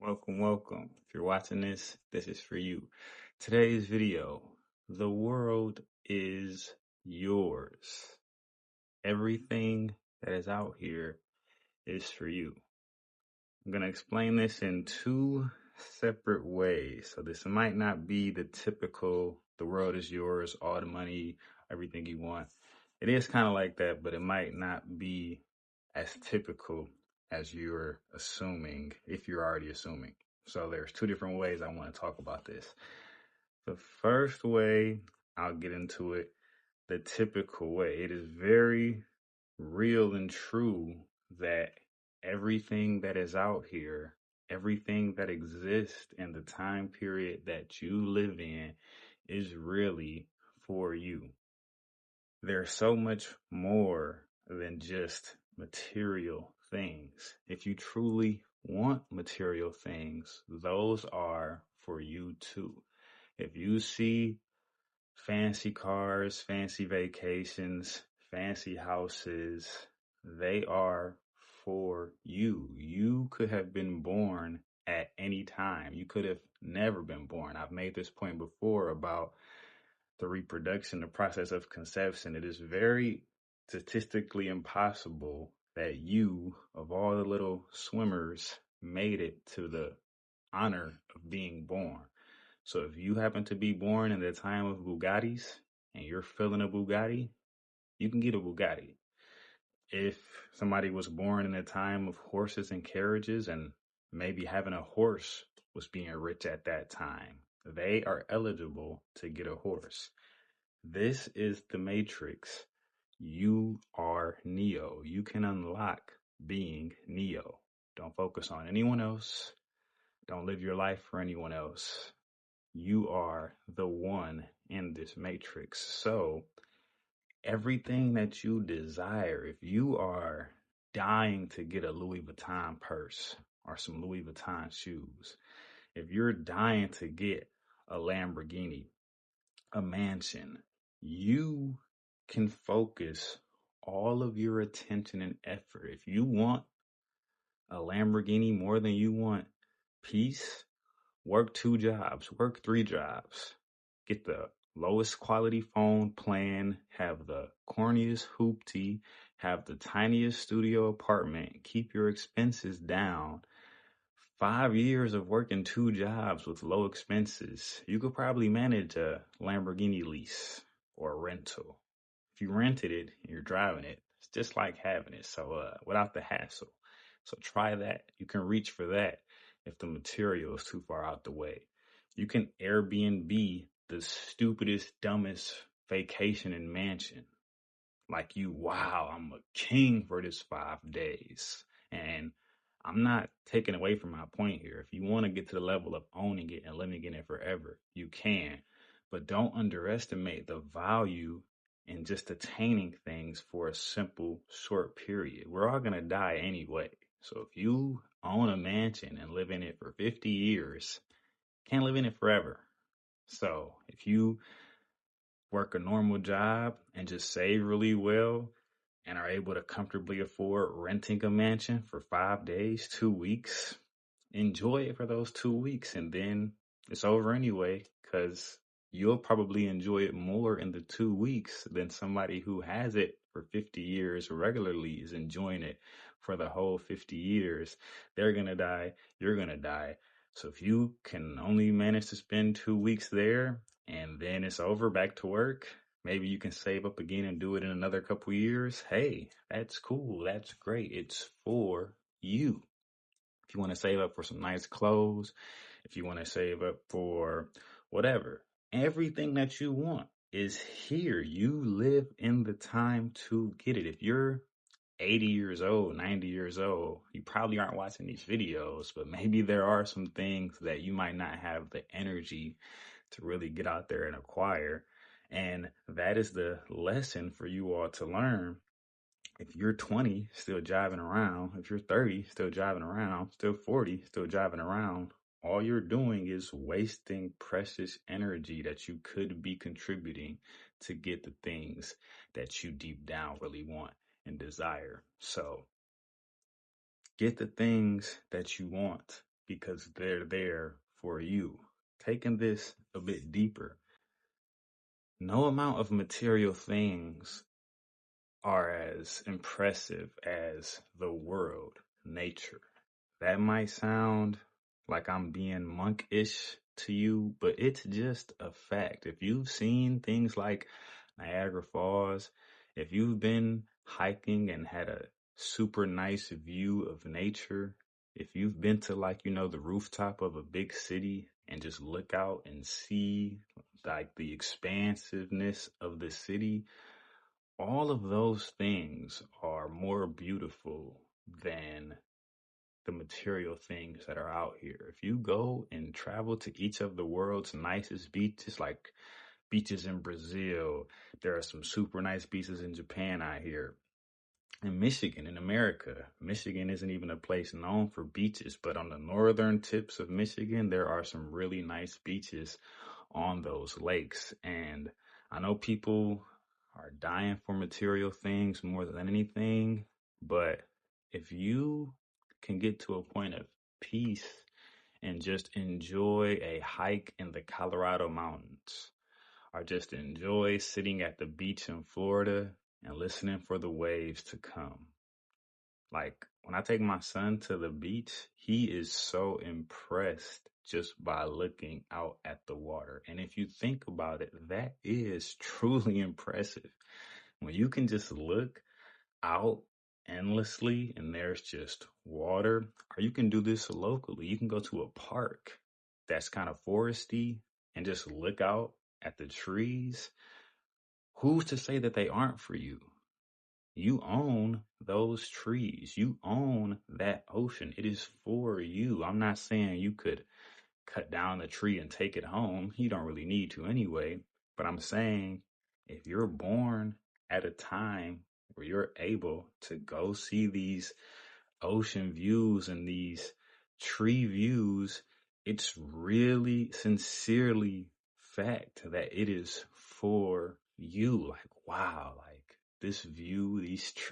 Welcome, welcome. If you're watching this is for you. Today's video, the world is yours. Everything that is out here is for you. I'm going to explain this in two separate ways. So this might not be the typical, the world is yours, all the money, everything you want. It is kind of like that, but it might not be as typical as you're assuming, if you're already assuming. So there's two different ways I want to talk about this. The first way, I'll get into it, the typical way. It is very real and true that everything that is out here, everything that exists in the time period that you live in is really for you. There's so much more than just material things. If you truly want material things, those are for you too. If you see fancy cars, fancy vacations, fancy houses, they are for you. You could have been born at any time. You could have never been born. I've made this point before about the reproduction, the process of conception. It is very statistically impossible that you, of all the little swimmers, made it to the honor of being born. So if you happen to be born in the time of Bugattis and you're feeling a Bugatti, you can get a Bugatti. If somebody was born in a time of horses and carriages and maybe having a horse was being rich at that time, they are eligible to get a horse. This is the Matrix. You are Neo. You can unlock being Neo. Don't focus on anyone else. Don't live your life for anyone else. You are the one in this matrix. So everything that you desire, if you are dying to get a Louis Vuitton purse or some Louis Vuitton shoes, if you're dying to get a Lamborghini, a mansion, you can focus all of your attention and effort. If you want a Lamborghini more than you want peace, work 2 jobs, work 3 jobs, get the lowest quality phone plan, have the corniest hoopty, have the tiniest studio apartment, keep your expenses down. 5 years of working 2 jobs with low expenses, you could probably manage a Lamborghini lease or a rental. If you rented it and you're driving it, it's just like having it. So without the hassle. So try that. You can reach for that if the material is too far out the way. You can Airbnb the stupidest, dumbest vacation and mansion. Like wow, I'm a king for this 5 days. And I'm not taking away from my point here. If you want to get to the level of owning it and living in it forever, you can. But don't underestimate the value in just attaining things for a simple, short period. We're all going to die anyway. So if you own a mansion and live in it for 50 years, can't live in it forever. So if you work a normal job and just save really well and are able to comfortably afford renting a mansion for 5 days, 2 weeks, enjoy it for those 2 weeks. And then it's over anyway, because you'll probably enjoy it more in the 2 weeks than somebody who has it for 50 years regularly is enjoying it for the whole 50 years. They're going to die. You're going to die. So if you can only manage to spend 2 weeks there and then it's over, back to work, maybe you can save up again and do it in another couple years. Hey, that's cool. That's great. It's for you. If you want to save up for some nice clothes, if you want to save up for whatever, everything that you want is here. You live in the time to get it. If you're 80 years old, 90 years old, you probably aren't watching these videos, but maybe there are some things that you might not have the energy to really get out there and acquire. And that is the lesson for you all to learn. If you're 20, still driving around, if you're 30, still driving around, still 40, still driving around, all you're doing is wasting precious energy that you could be contributing to get the things that you deep down really want and desire. So get the things that you want. because they're there for you. Taking this a bit deeper, no amount of material things are as impressive as the world, nature. That might sound like I'm being monkish to you, but it's just a fact. If you've seen things like Niagara Falls, if you've been hiking and had a super nice view of nature, if you've been to, like, the rooftop of a big city and just look out and see like the expansiveness of the city, all of those things are more beautiful than the material things that are out here. If you go and travel to each of the world's nicest beaches, like beaches in Brazil, there are some super nice beaches in Japan out here. In Michigan, in America, Michigan isn't even a place known for beaches, but on the northern tips of Michigan, there are some really nice beaches on those lakes. And I know people are dying for material things more than anything, but if you can get to a point of peace and just enjoy a hike in the Colorado mountains, or just enjoy sitting at the beach in Florida and listening for the waves to come. Like, when I take my son to the beach, he is so impressed just by looking out at the water. And if you think about it, that is truly impressive. When you can just look out endlessly and there's just water, or you can do this locally. You can go to a park that's kind of foresty and just look out at the trees. Who's to say that they aren't for you? You own those trees. You own that ocean. It is for you. I'm not saying you could cut down the tree and take it home. You don't really need to anyway. But I'm saying if you're born at a time where you're able to go see these ocean views and these tree views, it's really sincerely fact that it is for you. Like, wow, like this view,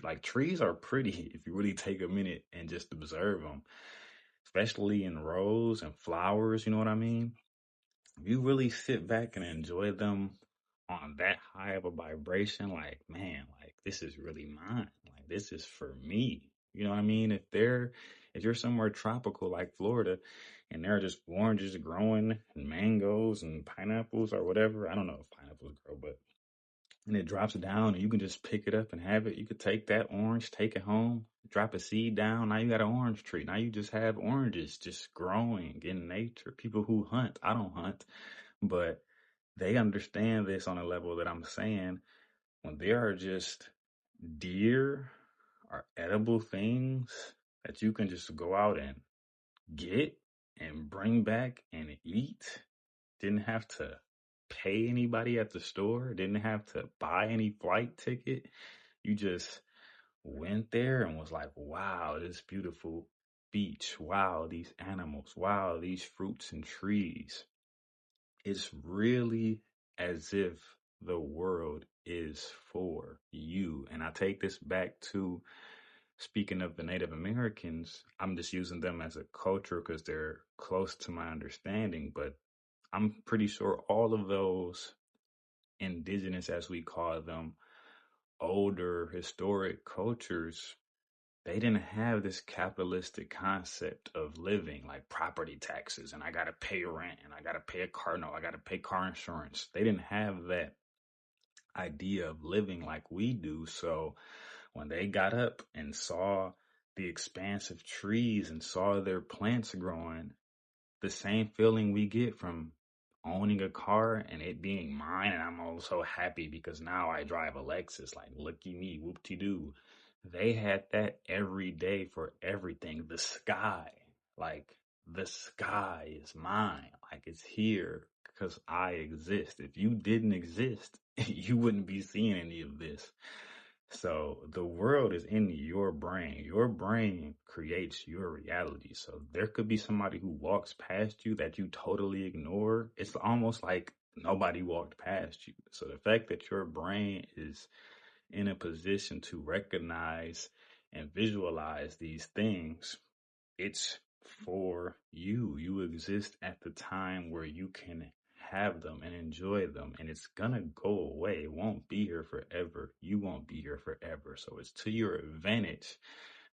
like trees are pretty if you really take a minute and just observe them, especially in rows and flowers, you know what I mean? If you really sit back and enjoy them on that high of a vibration, like, man, like this is really mine. Like this is for me. You know what I mean? If you're somewhere tropical like Florida and there are just oranges growing and mangoes and pineapples or whatever, I don't know if pineapples grow, but and it drops down and you can just pick it up and have it. You could take that orange, take it home, drop a seed down. Now you got an orange tree. Now you just have oranges just growing in nature. People who hunt, I don't hunt, but they understand this on a level that I'm saying when there are just deer or edible things that you can just go out and get and bring back and eat. Didn't have to pay anybody at the store, didn't have to buy any flight ticket. You just went there and was like, wow, this beautiful beach. Wow, these animals. Wow, these fruits and trees. It's really as if the world is for you. And I take this back to speaking of the Native Americans. I'm just using them as a culture because they're close to my understanding, but I'm pretty sure all of those indigenous, as we call them, older historic cultures, they didn't have this capitalistic concept of living, like property taxes and I got to pay rent and I got to pay a car note, I got to pay car insurance. They didn't have that idea of living like we do. So when they got up and saw the expansive trees and saw their plants growing, the same feeling we get from owning a car and it being mine, and I'm also happy because now I drive a Lexus, like looky me, whoop-de-doo. They had that every day for everything. The sky, like the sky is mine, like it's here because I exist. If you didn't exist, you wouldn't be seeing any of this. So the world is in your brain. Your brain creates your reality. So there could be somebody who walks past you that you totally ignore. It's almost like nobody walked past you. So the fact that your brain is in a position to recognize and visualize these things, it's for you. You exist at the time where you can have them and enjoy them, and it's gonna go away. It won't be here forever. You won't be here forever. So it's to your advantage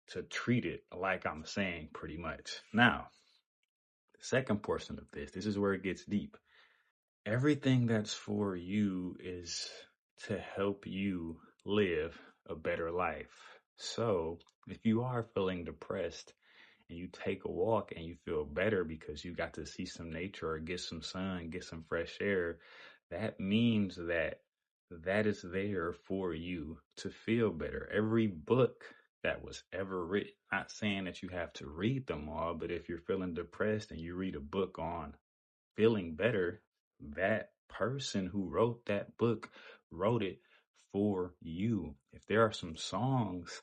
to treat it like I'm saying, pretty much. Now, the second portion of this is where it gets deep. Everything that's for you is to help you live a better life. So if you are feeling depressed and you take a walk and you feel better because you got to see some nature or get some sun, get some fresh air, that means that is there for you to feel better. Every book that was ever written, not saying that you have to read them all, but if you're feeling depressed and you read a book on feeling better, that person who wrote that book wrote it for you. If there are some songs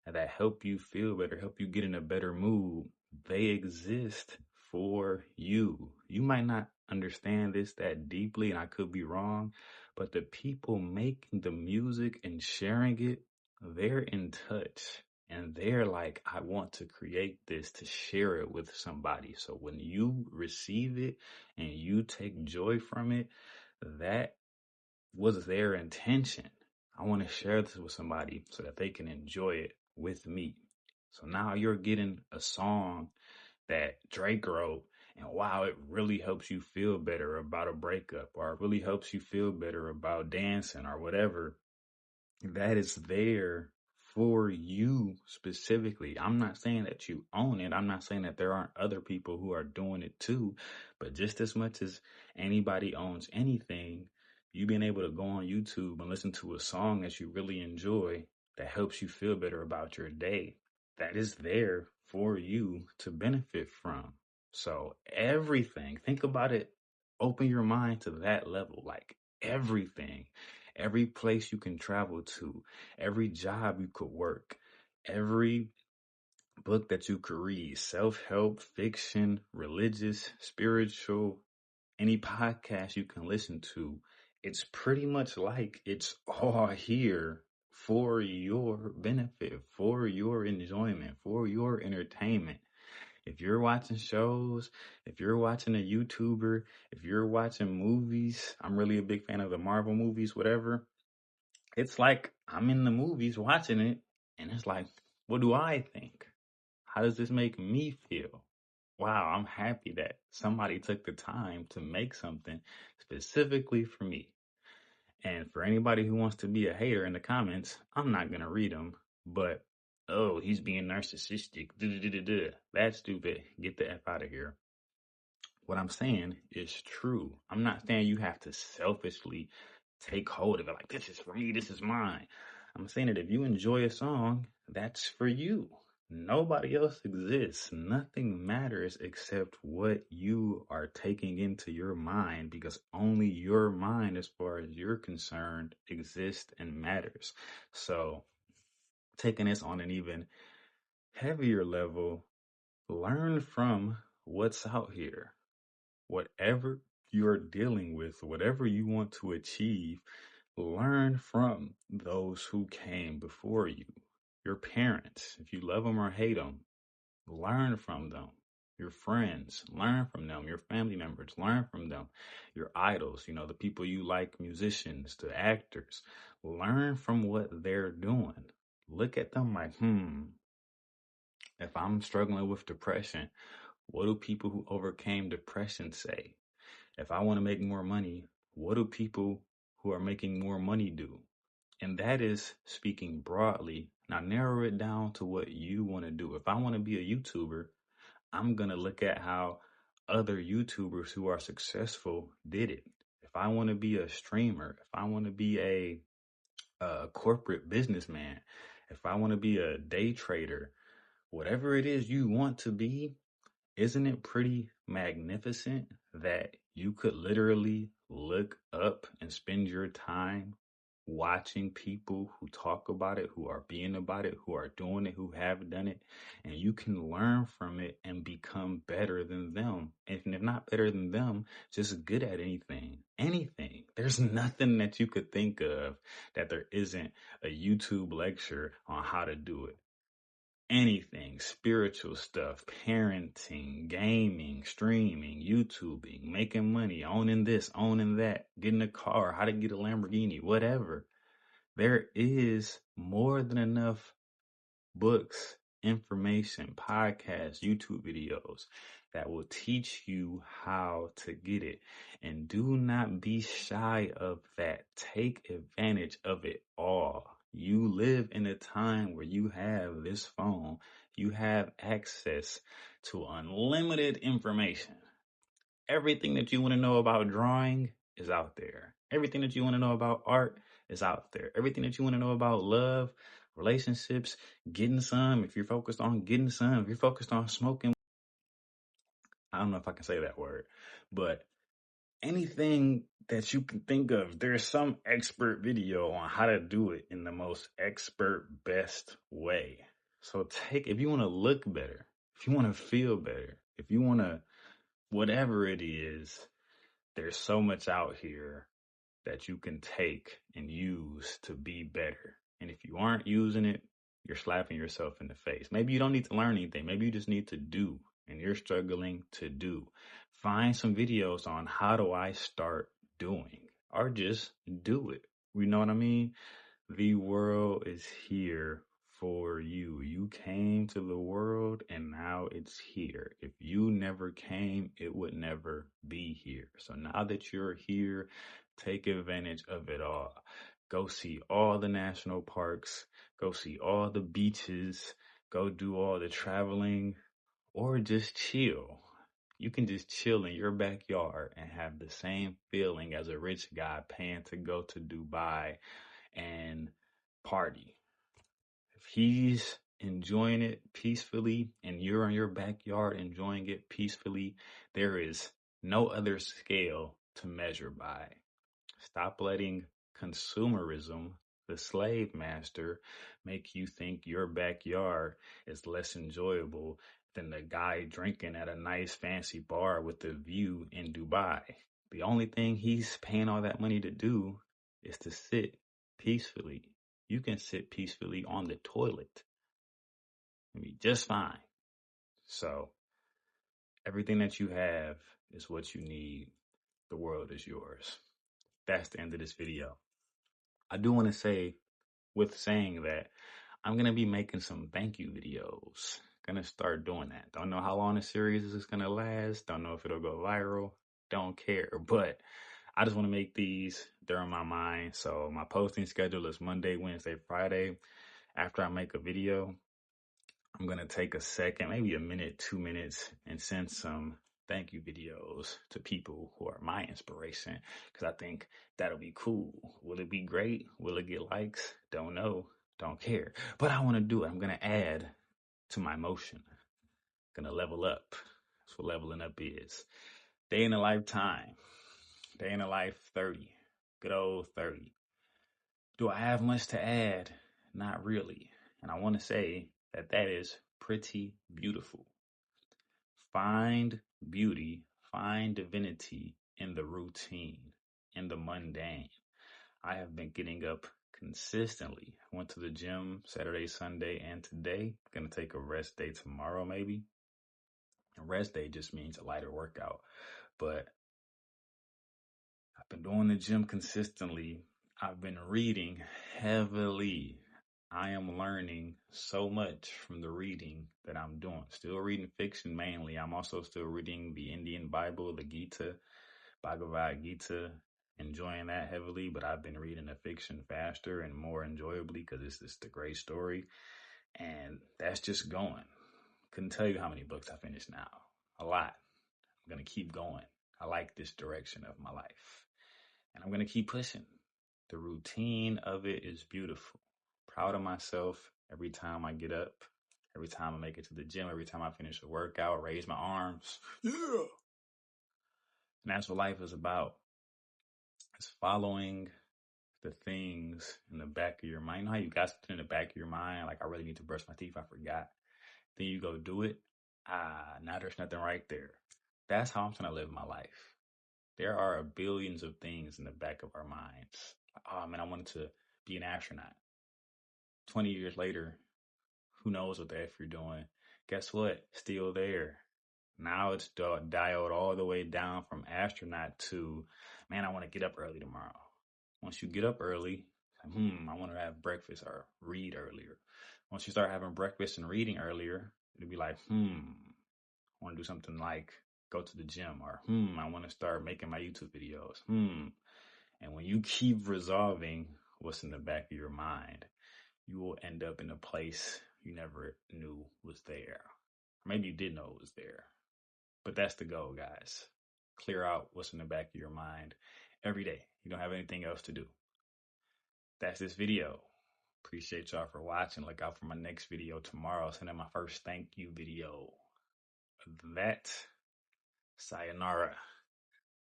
that help you feel better, help you get in a better mood, they exist for you. You might not understand this that deeply, and I could be wrong, but the people making the music and sharing it, they're in touch. And they're like, I want to create this to share it with somebody. So when you receive it and you take joy from it, that was their intention. I want to share this with somebody so that they can enjoy it with me. So now you're getting a song that Drake wrote, and wow, it really helps you feel better about a breakup, or it really helps you feel better about dancing or whatever. That is there for you specifically. I'm not saying that you own it. I'm not saying that there aren't other people who are doing it too, but just as much as anybody owns anything, you being able to go on YouTube and listen to a song that you really enjoy that helps you feel better about your day, that is there for you to benefit from. So everything, think about it, open your mind to that level, like everything. Every place you can travel to, every job you could work, every book that you could read, self-help, fiction, religious, spiritual, any podcast you can listen to, it's pretty much like it's all here for your benefit, for your enjoyment, for your entertainment. If you're watching shows, if you're watching a YouTuber, if you're watching movies, I'm really a big fan of the Marvel movies, whatever. It's like I'm in the movies watching it, and it's like, what do I think? How does this make me feel? Wow, I'm happy that somebody took the time to make something specifically for me. And for anybody who wants to be a hater in the comments, I'm not going to read them, but oh, he's being narcissistic. That's stupid. Get the F out of here. What I'm saying is true. I'm not saying you have to selfishly take hold of it like, this is for me, this is mine. I'm saying that if you enjoy a song, that's for you. Nobody else exists. Nothing matters except what you are taking into your mind, because only your mind, as far as you're concerned, exists and matters. So taking this on an even heavier level, learn from what's out here. Whatever you're dealing with, whatever you want to achieve, learn from those who came before you. Your parents, if you love them or hate them, learn from them. Your friends, learn from them. Your family members, learn from them. Your idols, the people you like, musicians, the actors, learn from what they're doing. Look at them like, if I'm struggling with depression, what do people who overcame depression say? If I want to make more money, what do people who are making more money do? And that is speaking broadly. Now narrow it down to what you want to do. If I want to be a YouTuber, I'm going to look at how other YouTubers who are successful did it. If I want to be a streamer, if I want to be a corporate businessman, if I want to be a day trader, whatever it is you want to be, isn't it pretty magnificent that you could literally look up and spend your time watching people who talk about it, who are being about it, who are doing it, who have done it, and you can learn from it and become better than them. And if not better than them, just good at anything. Anything. There's nothing that you could think of that there isn't a YouTube lecture on how to do it. anything, spiritual stuff, parenting, gaming, streaming, YouTubing, making money, owning this, owning that, getting a car, how to get a Lamborghini, whatever. There is more than enough books, information, podcasts, YouTube videos that will teach you how to get it. And do not be shy of that. Take advantage of it all. You live in a time where you have this phone, you have access to unlimited information. Everything that you want to know about drawing is out there. Everything that you want to know about art is out there. Everything that you want to know about love, relationships, getting some, if you're focused on getting some, if you're focused on smoking, I don't know if I can say that word, but anything that you can think of, there's some expert video on how to do it in the most expert, best way. So if you want to look better, if you want to feel better, if you want to, whatever it is, there's so much out here that you can take and use to be better. And if you aren't using it, you're slapping yourself in the face. Maybe you don't need to learn anything. Maybe you just need to do, and you're struggling to do. Find some videos on how do I start doing, or just do it. You know what I mean? The world is here for you. You came to the world and now it's here. If you never came, it would never be here. So now that you're here, take advantage of it all. Go see all the national parks, go see all the beaches, go do all the traveling, or just chill. You can just chill in your backyard and have the same feeling as a rich guy paying to go to Dubai and party. If he's enjoying it peacefully and you're in your backyard enjoying it peacefully, there is no other scale to measure by. Stop letting consumerism, the slave master, make you think your backyard is less enjoyable than the guy drinking at a nice fancy bar with a view in Dubai. The only thing he's paying all that money to do is to sit peacefully. You can sit peacefully on the toilet and be just fine. So everything that you have is what you need. The world is yours. That's the end of this video. I do want to say, with saying that, I'm going to be making some thank you videos. Going to start doing that. Don't know how long the series is going to last. Don't know if it'll go viral. Don't care. But I just want to make these. They're on my mind. So my posting schedule is Monday, Wednesday, Friday. After I make a video, I'm going to take a second, maybe a minute, 2 minutes, and send some thank you videos to people who are my inspiration, because I think that'll be cool. Will it be great? Will it get likes? Don't know. Don't care. But I want to do it. I'm going to add to my motion. Going to level up. That's what leveling up is. Day in a lifetime. Day in a life 30. Good old 30. Do I have much to add? Not really. And I want to say that that is pretty beautiful. Find beauty, find divinity in the routine, in the mundane. I have been getting up consistently. I went to the gym Saturday, Sunday, and today. Gonna take a rest day tomorrow, maybe. A rest day just means a lighter workout. But I've been doing the gym consistently. I've been reading heavily. I am learning so much from the reading that I'm doing. Still reading fiction mainly. I'm also still reading the Indian Bible, the Gita, Bhagavad Gita, enjoying that heavily, but I've been reading the fiction faster and more enjoyably because it's just a great story. And that's just going. Couldn't tell you how many books I finished now. A lot. I'm going to keep going. I like this direction of my life. And I'm going to keep pushing. The routine of it is beautiful. Proud of myself every time I get up, every time I make it to the gym, every time I finish a workout, raise my arms. Yeah. And that's what life is about. It's following the things in the back of your mind. You know how you got something in the back of your mind? Like, I really need to brush my teeth. I forgot. Then you go do it. Now there's nothing right there. That's how I'm trying to live my life. There are billions of things in the back of our minds. Oh man, I wanted to be an astronaut. 20 years later, Who knows what the F you're doing? Guess what? Still there. Now it's dialed all the way down from astronaut to, man, I want to get up early tomorrow. Once you get up early, I want to have breakfast or read earlier. Once you start having breakfast and reading earlier, it'll be like, I want to do something like go to the gym, or I want to start making my YouTube videos. And when you keep resolving what's in the back of your mind, you will end up in a place you never knew was there. Maybe you did know it was there. But that's the goal, guys. Clear out what's in the back of your mind every day. You don't have anything else to do. That's this video. Appreciate y'all for watching. Look out for my next video tomorrow. Send in my first thank you video. That, sayonara.